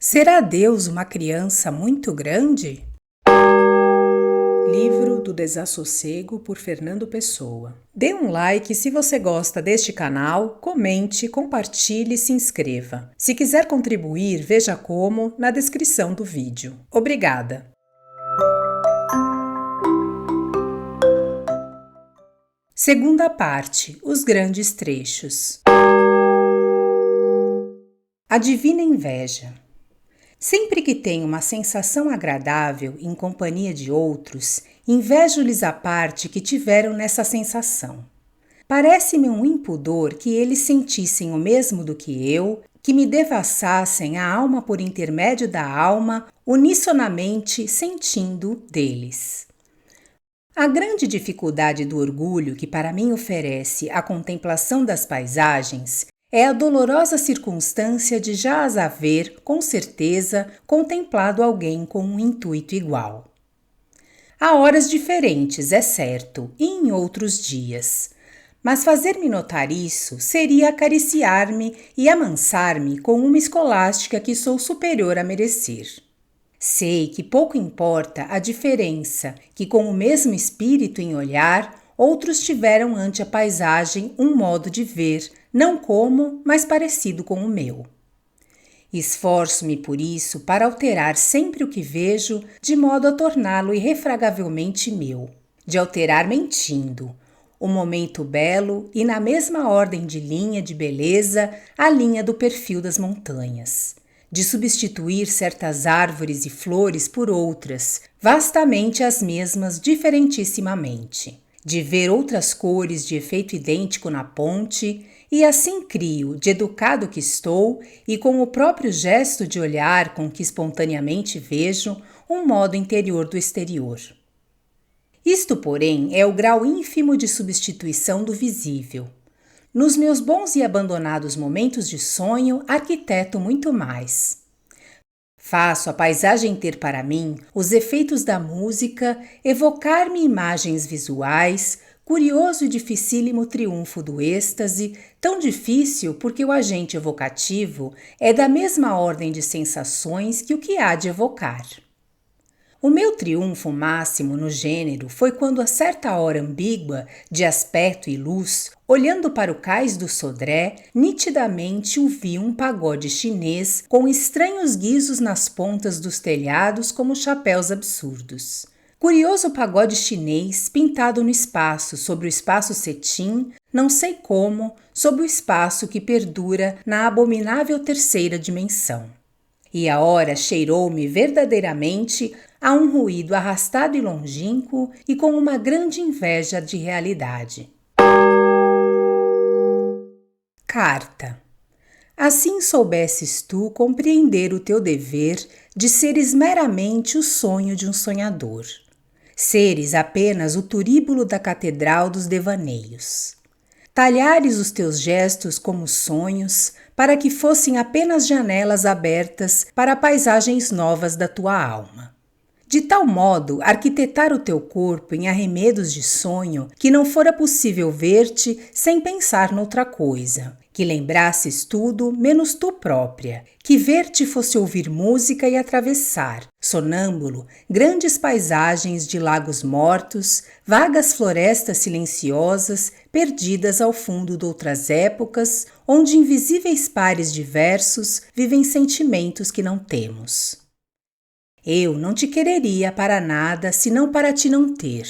Será Deus uma criança muito grande? Livro do Desassossego por Fernando Pessoa. Dê um like se você gosta deste canal, comente, compartilhe e se inscreva. Se quiser contribuir, veja como na descrição do vídeo. Obrigada! Segunda parte, os grandes trechos. A divina inveja. Sempre que tenho uma sensação agradável em companhia de outros, invejo-lhes a parte que tiveram nessa sensação. Parece-me um impudor que eles sentissem o mesmo do que eu, que me devassassem a alma por intermédio da alma, unissonamente sentindo deles. A grande dificuldade do orgulho que para mim oferece a contemplação das paisagens é a dolorosa circunstância de já as haver, com certeza, contemplado alguém com um intuito igual. Há horas diferentes, é certo, e em outros dias. Mas fazer-me notar isso seria acariciar-me e amansar-me com uma escolástica que sou superior a merecer. Sei que pouco importa a diferença que, com o mesmo espírito em olhar, outros tiveram ante a paisagem um modo de ver, não como, mas parecido com o meu. Esforço-me por isso para alterar sempre o que vejo, de modo a torná-lo irrefragavelmente meu, de alterar mentindo, o momento belo e na mesma ordem de linha de beleza a linha do perfil das montanhas, de substituir certas árvores e flores por outras, vastamente as mesmas diferentissimamente, de ver outras cores de efeito idêntico na ponte, e assim crio, de educado que estou, e com o próprio gesto de olhar com que espontaneamente vejo, um modo interior do exterior. Isto, porém, é o grau ínfimo de substituição do visível. Nos meus bons e abandonados momentos de sonho, arquiteto muito mais. Faço a paisagem ter para mim os efeitos da música, evocar-me imagens visuais, curioso e dificílimo triunfo do êxtase, tão difícil porque o agente evocativo é da mesma ordem de sensações que o que há de evocar. O meu triunfo máximo no gênero foi quando, a certa hora ambígua de aspecto e luz, olhando para o cais do Sodré, nitidamente o vi um pagode chinês com estranhos guizos nas pontas dos telhados como chapéus absurdos. Curioso pagode chinês pintado no espaço, sobre o espaço cetim, não sei como, sobre o espaço que perdura na abominável terceira dimensão. E a hora cheirou-me verdadeiramente a um ruído arrastado e longínquo e com uma grande inveja de realidade. Carta. Assim soubesses tu compreender o teu dever de seres meramente o sonho de um sonhador. Seres apenas o turíbulo da catedral dos devaneios. Talhares os teus gestos como sonhos, para que fossem apenas janelas abertas para paisagens novas da tua alma. De tal modo, arquitetar o teu corpo em arremedos de sonho que não fora possível ver-te sem pensar noutra coisa, que lembrasses tudo menos tu própria, que ver-te fosse ouvir música e atravessar, sonâmbulo, grandes paisagens de lagos mortos, vagas florestas silenciosas, perdidas ao fundo de outras épocas, onde invisíveis pares diversos vivem sentimentos que não temos. Eu não te quereria para nada, senão para te não ter.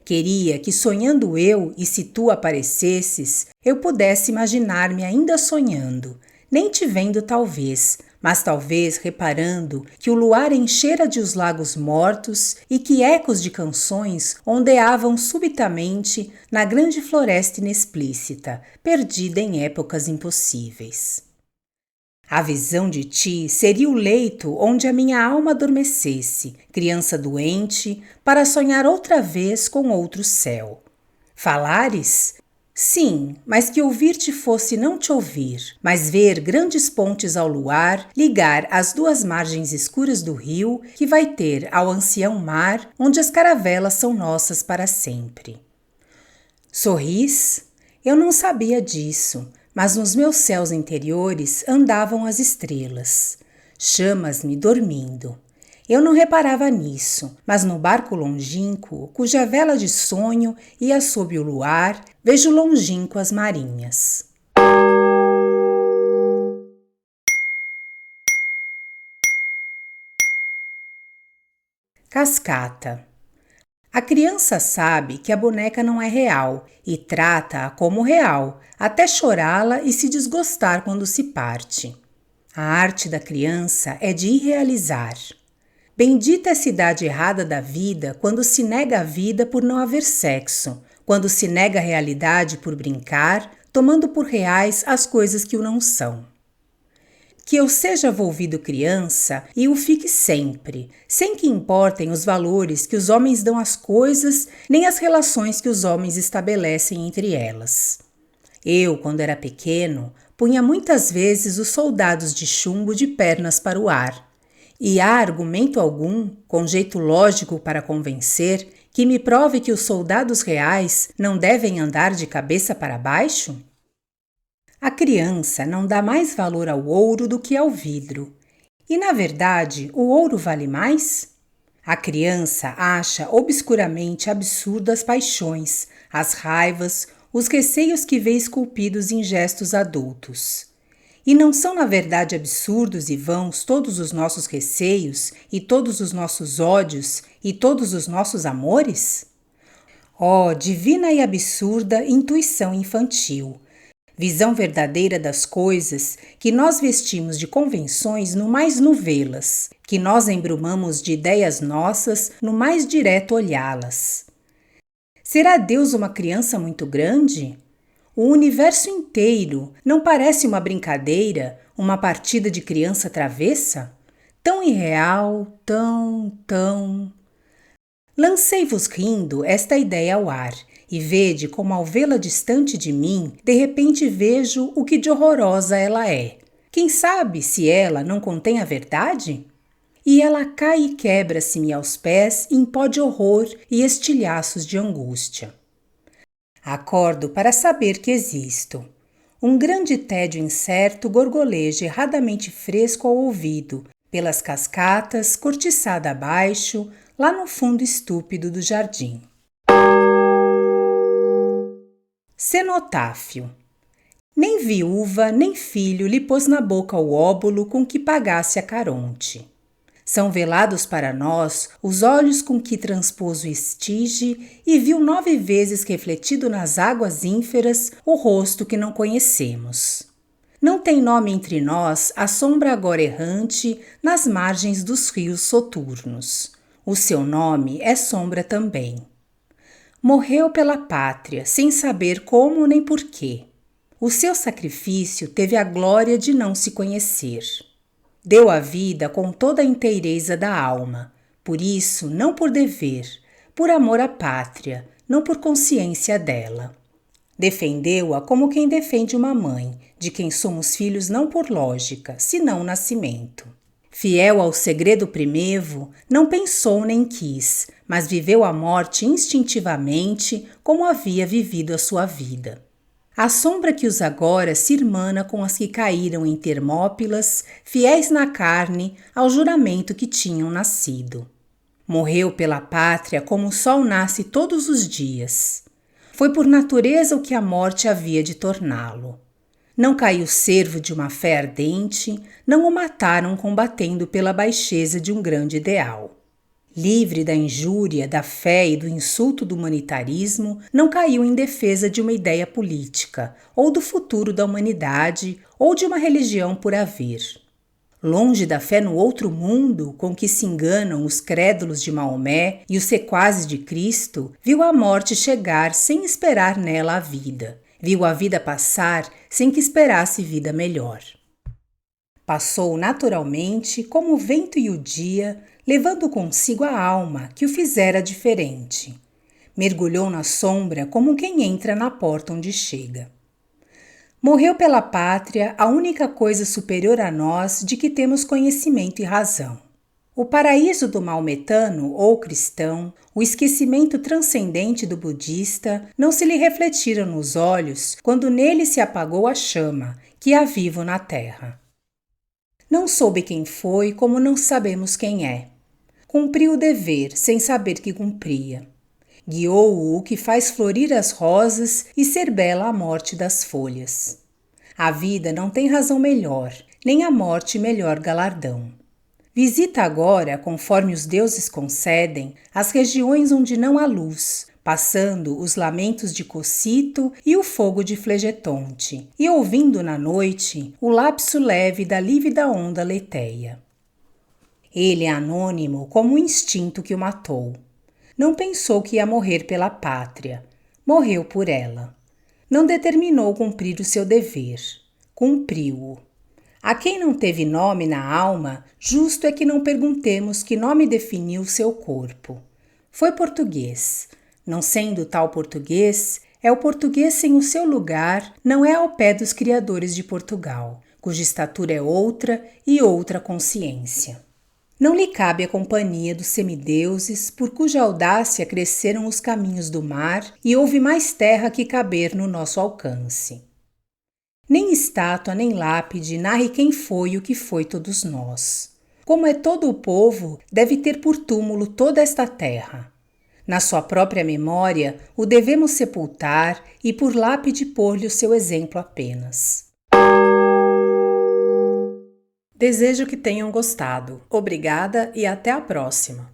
Queria que, sonhando eu, e se tu aparecesses, eu pudesse imaginar-me ainda sonhando, nem te vendo talvez, mas talvez reparando que o luar enchera de os lagos mortos e que ecos de canções ondeavam subitamente na grande floresta inexplícita, perdida em épocas impossíveis. A visão de ti seria o leito onde a minha alma adormecesse, criança doente, para sonhar outra vez com outro céu. Falares? Sim, mas que ouvir-te fosse não te ouvir, mas ver grandes pontes ao luar, ligar as duas margens escuras do rio, que vai ter ao ancião mar, onde as caravelas são nossas para sempre. Sorris? Eu não sabia disso, mas nos meus céus interiores andavam as estrelas. chamas-me dormindo. Eu não reparava nisso, mas no barco longínquo, cuja vela de sonho ia sob o luar, vejo longínquas marinhas. Cascata. A criança sabe que a boneca não é real e trata-a como real, até chorá-la e se desgostar quando se parte. A arte da criança é de irrealizar. Bendita é a cidade errada da vida quando se nega a vida por não haver sexo, quando se nega a realidade por brincar, tomando por reais as coisas que o não são. Que eu seja volvido criança e o fique sempre, sem que importem os valores que os homens dão às coisas, nem as relações que os homens estabelecem entre elas. Eu, quando era pequeno, punha muitas vezes os soldados de chumbo de pernas para o ar. E há argumento algum, com jeito lógico para convencer, que me prove que os soldados reais não devem andar de cabeça para baixo? A criança não dá mais valor ao ouro do que ao vidro. E, na verdade, o ouro vale mais? A criança acha obscuramente absurdo as paixões, as raivas, os receios que vê esculpidos em gestos adultos. E não são, na verdade, absurdos e vãos todos os nossos receios, e todos os nossos ódios, e todos os nossos amores? Oh, divina e absurda intuição infantil! Visão verdadeira das coisas que nós vestimos de convenções no mais nu vê-las, que nós embrumamos de ideias nossas no mais direto olhá-las. Será Deus uma criança muito grande? O universo inteiro não parece uma brincadeira, uma partida de criança travessa? Tão irreal, tão... Lancei-vos rindo esta ideia ao ar, e vede como ao vê-la distante de mim, de repente vejo o que de horrorosa ela é. Quem sabe se ela não contém a verdade? E ela cai e quebra-se-me aos pés em pó de horror e estilhaços de angústia. Acordo para saber que existo. Um grande tédio incerto gorgoleja erradamente fresco ao ouvido, pelas cascatas, cortiçada abaixo, lá no fundo estúpido do jardim. Cenotáfio. Nem viúva, nem filho lhe pôs na boca o óbolo com que pagasse a Caronte. São velados para nós os olhos com que transpôs o estige e viu 9 vezes refletido nas águas ínferas o rosto que não conhecemos. Não tem nome entre nós a sombra agora errante nas margens dos rios soturnos. O seu nome é sombra também. Morreu pela pátria, sem saber como nem porquê. O seu sacrifício teve a glória de não se conhecer. Deu a vida com toda a inteireza da alma, por isso, não por dever, por amor à pátria, não por consciência dela. Defendeu-a como quem defende uma mãe, de quem somos filhos não por lógica, senão nascimento. Fiel ao segredo primevo, não pensou nem quis, mas viveu a morte instintivamente como havia vivido a sua vida. A sombra que os agora se irmana com as que caíram em Termópilas, fiéis na carne ao juramento que tinham nascido. Morreu pela pátria como o sol nasce todos os dias. Foi por natureza o que a morte havia de torná-lo. Não caiu servo de uma fé ardente, não o mataram combatendo pela baixeza de um grande ideal. Livre da injúria, da fé e do insulto do humanitarismo, não caiu em defesa de uma ideia política, ou do futuro da humanidade, ou de uma religião por haver. Longe da fé no outro mundo, com que se enganam os crédulos de Maomé e os sequazes de Cristo, viu a morte chegar sem esperar nela a vida. Viu a vida passar sem que esperasse vida melhor. Passou naturalmente como o vento e o dia, levando consigo a alma que o fizera diferente. Mergulhou na sombra como quem entra na porta onde chega. Morreu pela pátria a única coisa superior a nós de que temos conhecimento e razão. O paraíso do maometano ou cristão, o esquecimento transcendente do budista, não se lhe refletiram nos olhos quando nele se apagou a chama, que aviva na terra. Não soube quem foi, como não sabemos quem é. Cumpriu o dever, sem saber que cumpria. Guiou-o o que faz florir as rosas e ser bela a morte das folhas. A vida não tem razão melhor, nem a morte melhor galardão. Visita agora, conforme os deuses concedem, as regiões onde não há luz, passando os lamentos de Cocito e o fogo de Flegetonte, e ouvindo na noite o lapso leve da lívida onda Leteia. Ele é anônimo como o instinto que o matou. Não pensou que ia morrer pela pátria. Morreu por ela. Não determinou cumprir o seu dever. Cumpriu-o. A quem não teve nome na alma, justo é que não perguntemos que nome definiu seu corpo. Foi português. Não sendo tal português, é o português sem o seu lugar, não é ao pé dos criadores de Portugal, cuja estatura é outra e outra consciência. Não lhe cabe a companhia dos semideuses, por cuja audácia cresceram os caminhos do mar e houve mais terra que caber no nosso alcance. Nem estátua nem lápide narre quem foi o que foi todos nós. Como é todo o povo, deve ter por túmulo toda esta terra. Na sua própria memória, o devemos sepultar e por lápide pôr-lhe o seu exemplo apenas. Desejo que tenham gostado. Obrigada e até a próxima!